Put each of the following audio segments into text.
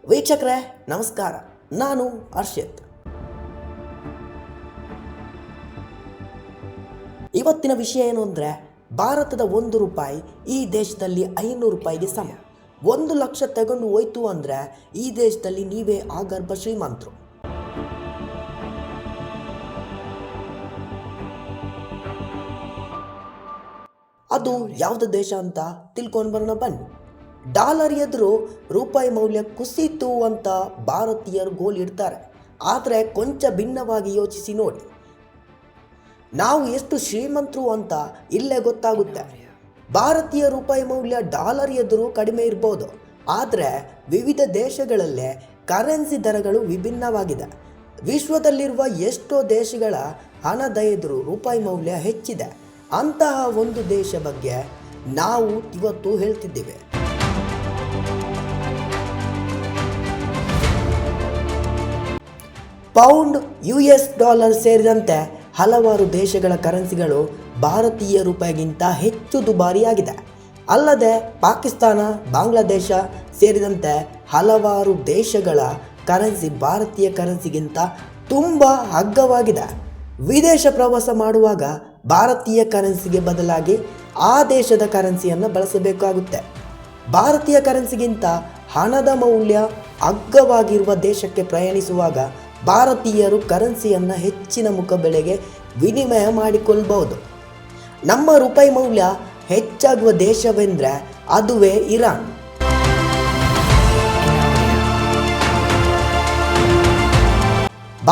ವೀಕ್ಷಕರೇ ನಮಸ್ಕಾರ, ನಾನು ಹರ್ಷಿತ್. ಇವತ್ತಿನ ವಿಷಯ ಏನು ಅಂದರೆ, ಭಾರತದ ₹1 ಈ ದೇಶದಲ್ಲಿ ₹500ಗೆ ಸಮ. 1 ಲಕ್ಷ ತಗೊಂಡು ಹೋಯ್ತು ಅಂದರೆ ಈ ದೇಶದಲ್ಲಿ ನೀವೇ ಆಗರ್ಭ ಶ್ರೀಮಂತರು. ಅದು ಯಾವುದೇ ದೇಶ ಅಂತ ತಿಳ್ಕೊಂಡು ಬರೋಣ ಬನ್ನಿ. ಡಾಲರ್ ಎದುರು ರೂಪಾಯಿ ಮೌಲ್ಯ ಕುಸಿತು ಅಂತ ಭಾರತೀಯರು ಗೋಲ್ ಇಡ್ತಾರೆ. ಆದರೆ ಕೊಂಚ ಭಿನ್ನವಾಗಿ ಯೋಚಿಸಿ ನೋಡಿ, ನಾವು ಎಷ್ಟು ಶ್ರೀಮಂತರು ಅಂತ ಇಲ್ಲೇ ಗೊತ್ತಾಗುತ್ತೆ. ಭಾರತೀಯ ರೂಪಾಯಿ ಮೌಲ್ಯ ಡಾಲರ್ ಎದುರು ಕಡಿಮೆ ಇರ್ಬೋದು, ಆದರೆ ವಿವಿಧ ದೇಶಗಳಲ್ಲೇ ಕರೆನ್ಸಿ ದರಗಳು ವಿಭಿನ್ನವಾಗಿದೆ. ವಿಶ್ವದಲ್ಲಿರುವ ಎಷ್ಟೋ ದೇಶಗಳ ಹಣದ ಎದುರು ರೂಪಾಯಿ ಮೌಲ್ಯ ಹೆಚ್ಚಿದೆ. ಅಂತಹ ಒಂದು ದೇಶ ಬಗ್ಗೆ ನಾವು ಇವತ್ತು ಹೇಳ್ತಿದ್ದೇವೆ. ಪೌಂಡ್, US$ ಸೇರಿದಂತೆ ಹಲವಾರು ದೇಶಗಳ ಕರೆನ್ಸಿಗಳು ಭಾರತೀಯ ರೂಪಾಯಿಗಿಂತ ಹೆಚ್ಚು ದುಬಾರಿಯಾಗಿದೆ. ಅಲ್ಲದೆ ಪಾಕಿಸ್ತಾನ, ಬಾಂಗ್ಲಾದೇಶ ಸೇರಿದಂತೆ ಹಲವಾರು ದೇಶಗಳ ಕರೆನ್ಸಿ ಭಾರತೀಯ ಕರೆನ್ಸಿಗಿಂತ ತುಂಬ ಅಗ್ಗವಾಗಿದೆ. ವಿದೇಶ ಪ್ರವಾಸ ಮಾಡುವಾಗ ಭಾರತೀಯ ಕರೆನ್ಸಿಗೆ ಬದಲಾಗಿ ಆ ದೇಶದ ಕರೆನ್ಸಿಯನ್ನು ಬಳಸಬೇಕಾಗುತ್ತೆ. ಭಾರತೀಯ ಕರೆನ್ಸಿಗಿಂತ ಹಣದ ಮೌಲ್ಯ ಅಗ್ಗವಾಗಿರುವ ದೇಶಕ್ಕೆ ಪ್ರಯಾಣಿಸುವಾಗ ಭಾರತೀಯರು ಕರೆನ್ಸಿಯನ್ನು ಹೆಚ್ಚಿನ ಮುಖಬೆಲೆಗೆ ವಿನಿಮಯ ಮಾಡಿಕೊಳ್ಳಬಹುದು. ನಮ್ಮ ರೂಪಾಯಿ ಮೌಲ್ಯ ಹೆಚ್ಚಾಗುವ ದೇಶವೆಂದರೆ ಅದುವೇ ಇರಾನ್.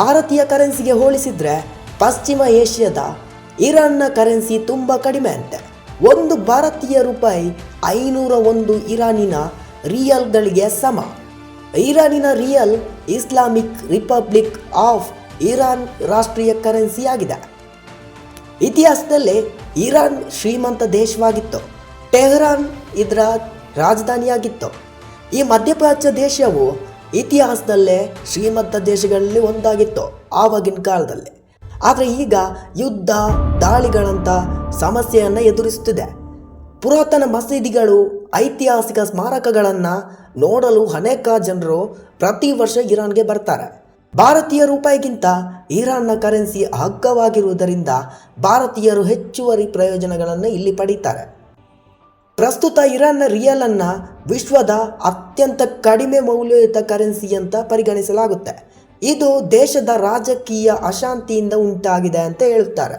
ಭಾರತೀಯ ಕರೆನ್ಸಿಗೆ ಹೋಲಿಸಿದರೆ ಪಶ್ಚಿಮ ಏಷ್ಯಾದ ಇರಾನ್ನ ಕರೆನ್ಸಿ ತುಂಬ ಕಡಿಮೆ ಅಂತೆ. ಒಂದು ಭಾರತೀಯ ರೂಪಾಯಿ 501 ಇರಾನಿನ ರಿಯಲ್ಗಳಿಗೆ ಸಮ. ಇರಾನಿನ rial Islamic Republic of Iran ರಾಷ್ಟ್ರೀಯ ಕರೆನ್ಸಿಯಾಗಿದೆ. ಇತಿಹಾಸದಲ್ಲಿ ಇರಾನ್ ಶ್ರೀಮಂತ ದೇಶವಾಗಿತ್ತು. ಟೆಹರಾನ್ ಇದರ ರಾಜಧಾನಿಯಾಗಿತ್ತು. ಈ ಮಧ್ಯಪ್ರಾಚ್ಯ ದೇಶವು ಇತಿಹಾಸದಲ್ಲೇ ಶ್ರೀಮಂತ ದೇಶಗಳಲ್ಲಿ ಒಂದಾಗಿತ್ತು ಆವಾಗಿನ ಕಾಲದಲ್ಲಿ. ಆದರೆ ಈಗ ಯುದ್ಧ, ದಾಳಿಗಳಂಥ ಸಮಸ್ಯೆಯನ್ನು ಎದುರಿಸುತ್ತಿದೆ. ಪುರಾತನ ಮಸೀದಿಗಳು, ಐತಿಹಾಸಿಕ ಸ್ಮಾರಕಗಳನ್ನು ನೋಡಲು ಅನೇಕ ಜನರು ಪ್ರತಿ ವರ್ಷ ಇರಾನ್ಗೆ ಬರ್ತಾರೆ. ಭಾರತೀಯ ರೂಪಾಯಿಗಿಂತ ಇರಾನ್ನ ಕರೆನ್ಸಿ ಅಗ್ಗವಾಗಿರುವುದರಿಂದ ಭಾರತೀಯರು ಹೆಚ್ಚುವರಿ ಪ್ರಯೋಜನಗಳನ್ನು ಇಲ್ಲಿ ಪಡೀತಾರೆ. ಪ್ರಸ್ತುತ ಇರಾನ್ನ ರಿಯಲನ್ನು ವಿಶ್ವದ ಅತ್ಯಂತ ಕಡಿಮೆ ಮೌಲ್ಯಯುತ ಕರೆನ್ಸಿ ಅಂತ ಪರಿಗಣಿಸಲಾಗುತ್ತೆ. ಇದು ದೇಶದ ರಾಜಕೀಯ ಅಶಾಂತಿಯಿಂದ ಉಂಟಾಗಿದೆ ಅಂತ ಹೇಳುತ್ತಾರೆ.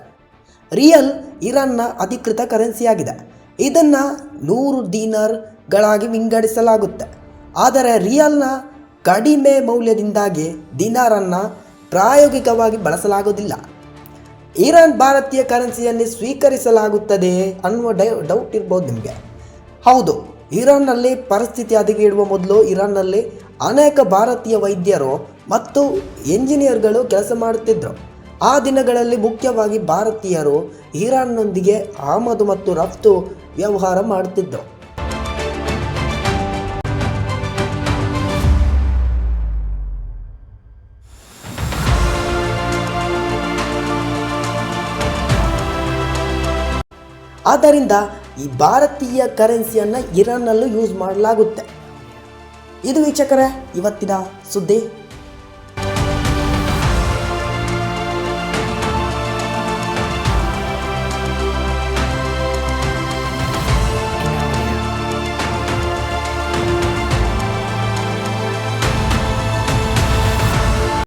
ರಿಯಲ್ ಇರಾನ್ನ ಅಧಿಕೃತ ಕರೆನ್ಸಿಯಾಗಿದೆ. ಇದನ್ನು 100 ದಿನಾರ್ಗಳಾಗಿ ವಿಂಗಡಿಸಲಾಗುತ್ತೆ. ಆದರೆ ರಿಯಲ್ನ ಕಡಿಮೆ ಮೌಲ್ಯದಿಂದಾಗಿ ದಿನಾರನ್ನು ಪ್ರಾಯೋಗಿಕವಾಗಿ ಬಳಸಲಾಗುವುದಿಲ್ಲ. ಇರಾನ್ ಭಾರತೀಯ ಕರೆನ್ಸಿಯನ್ನು ಸ್ವೀಕರಿಸಲಾಗುತ್ತದೆಯೇ ಅನ್ನುವ ಡೌಟ್ ಇರ್ಬೋದು ನಿಮಗೆ. ಹೌದು, ಇರಾನ್ನಲ್ಲಿ ಪರಿಸ್ಥಿತಿ ಹದಗೆಡುವ ಮೊದಲು ಇರಾನ್ನಲ್ಲಿ ಅನೇಕ ಭಾರತೀಯ ವೈದ್ಯರು ಮತ್ತು ಎಂಜಿನಿಯರ್ಗಳು ಕೆಲಸ ಮಾಡುತ್ತಿದ್ದರು. ಆ ದಿನಗಳಲ್ಲಿ ಮುಖ್ಯವಾಗಿ ಭಾರತೀಯರು ಇರಾನ್ನೊಂದಿಗೆ ಆಮದು ಮತ್ತು ರಫ್ತು ವ್ಯವಹಾರ ಮಾಡುತ್ತಿದ್ದರು. ಆದ್ದರಿಂದ ಈ ಭಾರತೀಯ ಕರೆನ್ಸಿಯನ್ನು ಇರಾನ್ನಲ್ಲೂ ಯೂಸ್ ಮಾಡಲಾಗುತ್ತೆ. ಇದು ವೀಕ್ಷಕರೇ ಇವತ್ತಿನ ಸುದ್ದಿ.